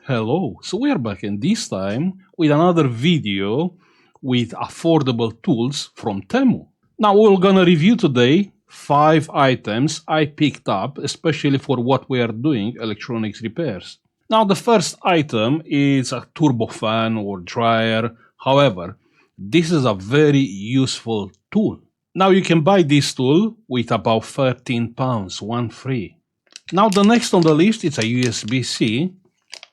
Hello, so we are back, and this time with another video with affordable tools from TEMU. Now we're gonna review today 5 items I picked up especially for what we are doing electronics repairs. Now the first item is a turbo fan or dryer. However, this is a very useful tool. Now you can buy this tool with about £13, one free. Now the next on the list is a USB-C,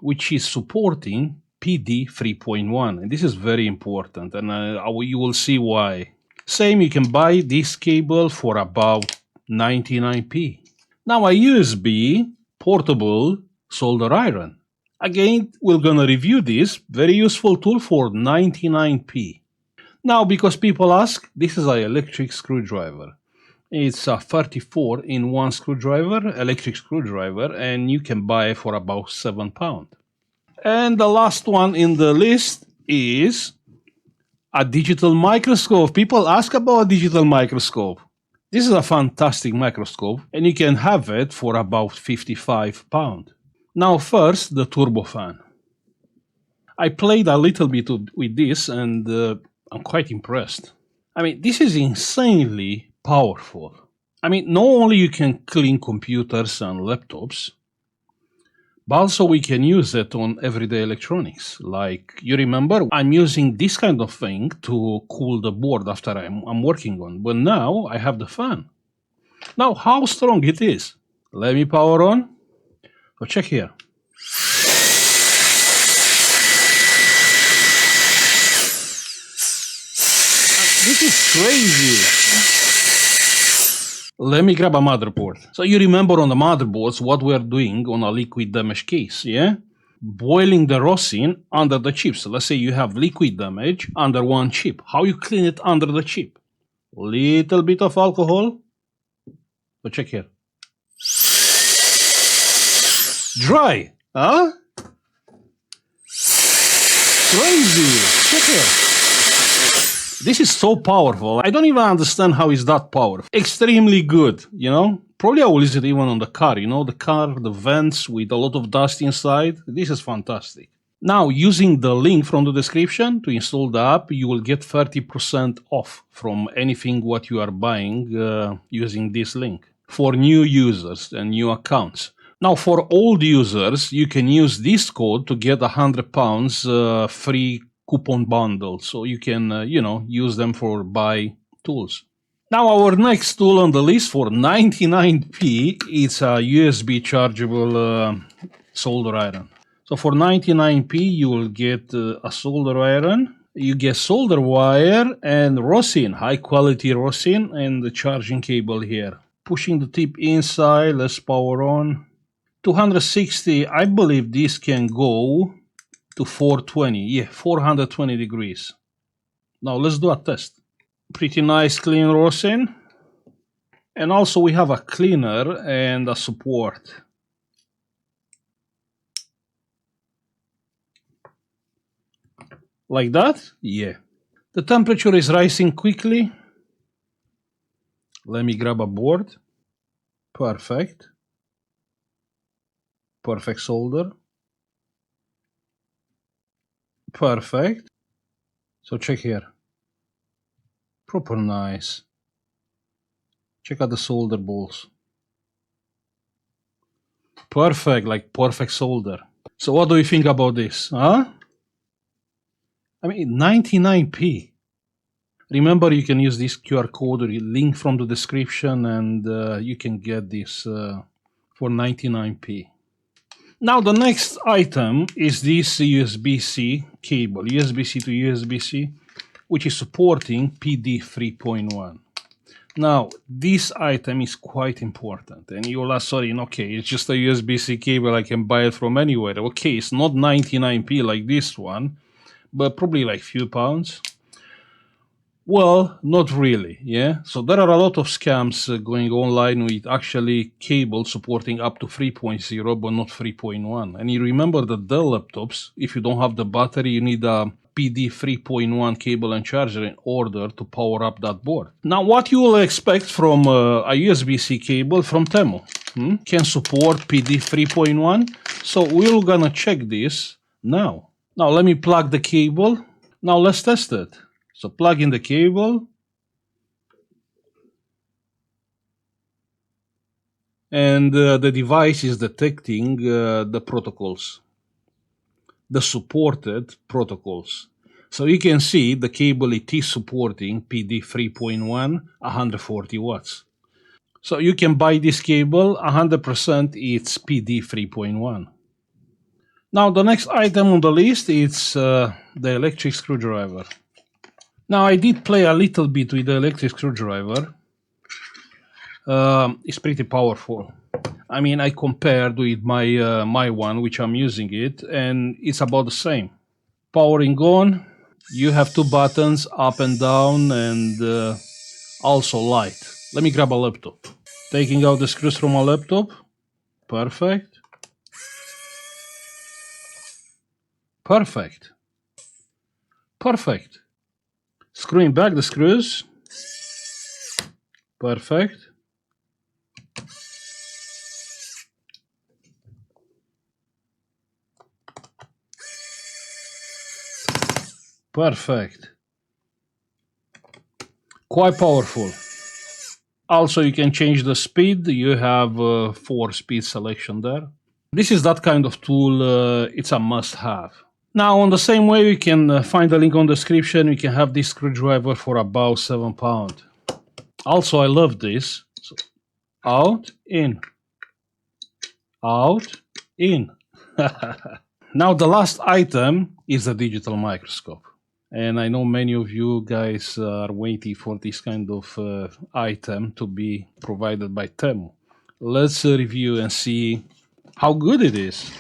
which is supporting PD 3.1, and this is very important, and you will see why. Same, you can buy this cable for about 99p. Now a USB portable solder iron. Again, we're gonna review this very useful tool for 99p. Now, because people ask, this is an electric screwdriver. It's a 34-in-1 screwdriver, electric screwdriver, and you can buy it for about £7. And the last one in the list is a digital microscope. People ask about a digital microscope. This is a fantastic microscope, and you can have it for about £55. Now first, the turbo fan. I played a little bit with this, and I'm quite impressed. I mean, this is insanely powerful. I mean, not only you can clean computers and laptops, but also we can use it on everyday electronics. Like, you remember, I'm using this kind of thing to cool the board after I'm working on, but now I have the fan. Now, how strong it is? Let me power on. So check here. This is crazy. Let me grab a motherboard. So you remember on the motherboards what we are doing on a liquid damage case, yeah? Boiling the rosin under the chip. So let's say you have liquid damage under one chip. How you clean it under the chip? Little bit of alcohol. So check here. Dry, huh? Crazy. Check here. This is so powerful. I don't even understand how it's that powerful. Extremely good, you know? Probably I will use it even on the car, you know? The car, the vents with a lot of dust inside. This is fantastic. Now, using the link from the description to install the app, you will get 30% off from anything what you are buying using this link. For new users and new accounts. Now, for old users, you can use this code to get £100 free coupon bundle, so you can use them for buy tools. Now our next tool on the list for 99p is a USB chargeable solder iron. So for 99p you will get a solder iron, you get solder wire and rosin, high quality rosin, and the charging cable here. Pushing the tip inside, let's power on. 260, I believe this can go to 420, yeah, 420 degrees. Now let's do a test. Pretty nice clean rosin. And also we have a cleaner and a support. Like that? Yeah. The temperature is rising quickly. Let me grab a board. Perfect. Perfect solder. Perfect. So check here. Proper nice. Check out the solder balls. Perfect, like perfect solder. So what do you think about this, huh? I mean, 99p. Remember, you can use this QR code or link from the description, and you can get this for 99p. Now the next item is this USB-C cable, USB-C to USB-C, which is supporting PD 3.1. Now this item is quite important, and you'll ask, sorry, okay, it's just a USB-C cable, I can buy it from anywhere. Okay, it's not 99p like this one, but probably like few pounds. Well, not really, yeah? So there are a lot of scams going online with actually cables supporting up to 3.0 but not 3.1. And you remember that Dell laptops, if you don't have the battery, you need a PD 3.1 cable and charger in order to power up that board. Now, what you will expect from a USB-C cable from TEMU? Can support PD 3.1. So we're gonna check this now. Now let me plug the cable. Now let's test it. So plug in the cable. And the device is detecting the protocols, the supported protocols. So you can see the cable it is supporting PD 3.1, 140 watts. So you can buy this cable, 100% it's PD 3.1. Now the next item on the list is the electric screwdriver. Now I did play a little bit with the electric screwdriver. It's pretty powerful. I mean, I compared with my my one, which I'm using it, and it's about the same. Powering on, you have two buttons, up and down, and also light. Let me grab a laptop. Taking out the screws from my laptop. Perfect. Perfect. Perfect. Screwing back the screws. Perfect. Perfect. Quite powerful. Also, you can change the speed. You have 4-speed selection there. This is that kind of tool. It's a must-have. Now, on the same way, you can find the link on the description. You can have this screwdriver for about £7. Also, I love this. So, out, in. Out, in. Now, the last item is a digital microscope. And I know many of you guys are waiting for this kind of item to be provided by TEMU. Let's review and see how good it is.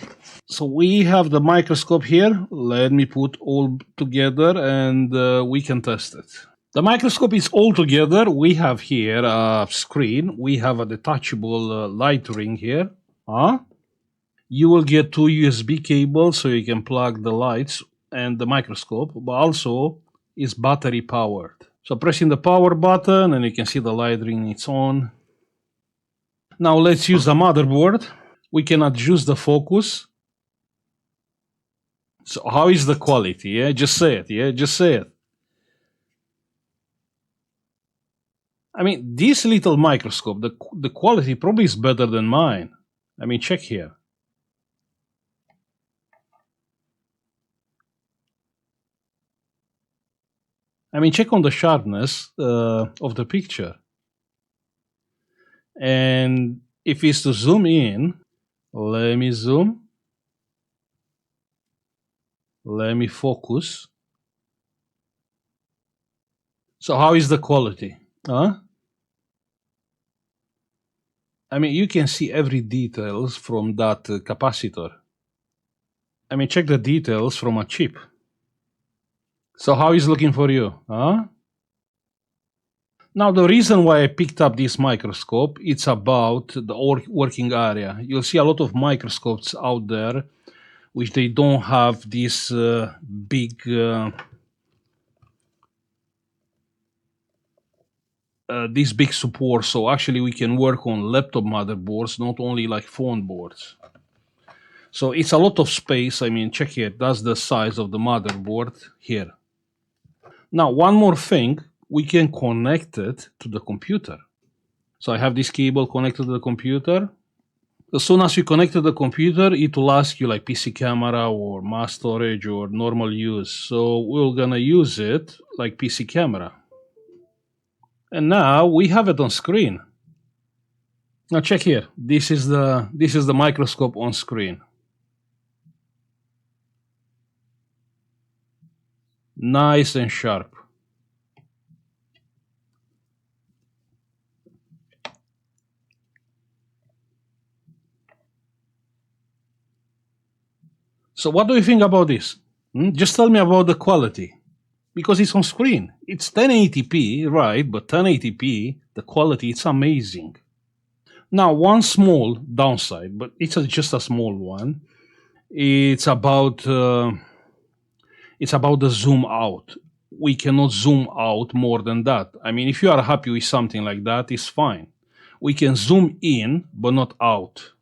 So we have the microscope here. Let me put all together and we can test it. The microscope is all together. We have here a screen. We have a detachable light ring here. You will get two USB cables so you can plug the lights and the microscope, but also is battery powered. So pressing the power button and you can see the light ring it's on. Now let's use the motherboard. We can adjust the focus. So how is the quality? Yeah, just say it. Yeah, just say it. I mean, this little microscope, the quality probably is better than mine. I mean, check here. I mean, check on the sharpness of the picture. And if it's to zoom in, let me zoom. Let me focus. So how is the quality? I mean, you can see every details from that capacitor. I mean, check the details from a chip. So how is looking for you? Now, the reason why I picked up this microscope, it's about the working area. You'll see a lot of microscopes out there which they don't have this big support. So actually we can work on laptop motherboards, not only like phone boards. So it's a lot of space. I mean, check here, that's the size of the motherboard here. Now, one more thing, we can connect it to the computer. So I have this cable connected to the computer. As soon as you connect to the computer, it will ask you like PC camera or mass storage or normal use. So we're gonna use it like PC camera. And now we have it on screen. Now check here. This is the microscope on screen. Nice and sharp. So what do you think about this? Just tell me about the quality. Because it's on screen. It's 1080p, right? But 1080p, the quality, it's amazing. Now, one small downside, but it's just a small one. It's about It's about the zoom out. We cannot zoom out more than that. I mean, if you are happy with something like that, it's fine. We can zoom in, but not out.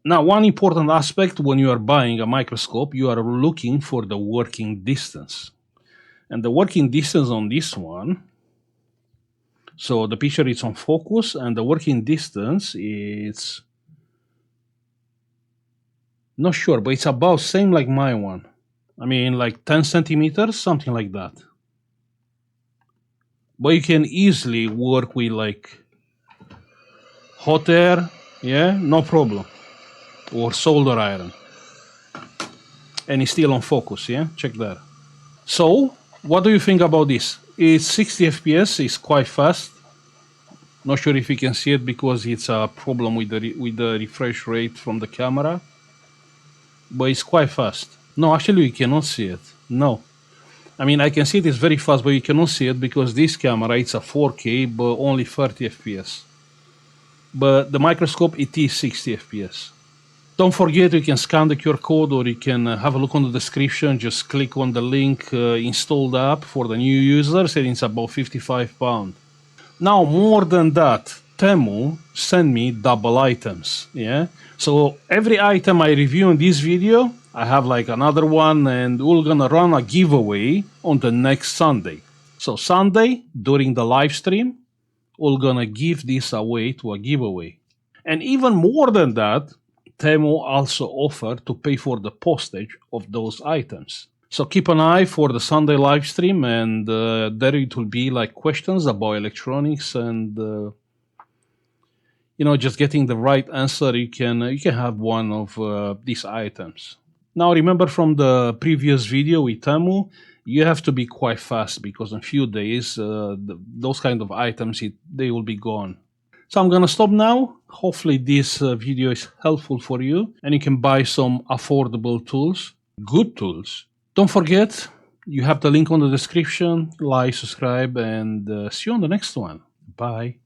Now, one important aspect when you are buying a microscope, you are looking for the working distance. And the working distance on this one, so the picture is on focus, and the working distance is not sure, but it's about same like my one. I mean, like 10 centimeters, something like that. But you can easily work with like hot air, yeah, no problem, or solder iron. And it's still on focus, yeah, check that. So, what do you think about this? It's 60 FPS, it's quite fast. Not sure if you can see it because it's a problem with the refresh rate from the camera. But it's quite fast. No, actually we cannot see it. No. I mean, I can see it is very fast, but you cannot see it because this camera, it's a 4K, but only 30 FPS. But the microscope, it is 60 FPS. Don't forget, you can scan the QR code or you can have a look on the description. Just click on the link, install the app for the new users, and it's about £55. Now, more than that, TEMU sent me double items, yeah? So every item I review in this video, I have like another one, and we're gonna run a giveaway on the next Sunday. So Sunday, during the live stream, we're gonna give this away to a giveaway. And even more than that, TEMU also offered to pay for the postage of those items. So keep an eye for the Sunday live stream, and there it will be like questions about electronics, and just getting the right answer, you can have one of these items. Now remember from the previous video with TEMU, you have to be quite fast because in a few days those kind of items they will be gone. So I'm gonna stop now. Hopefully this video is helpful for you and you can buy some affordable tools, good tools. Don't forget, you have the link on the description. Like, subscribe, and see you on the next one. Bye.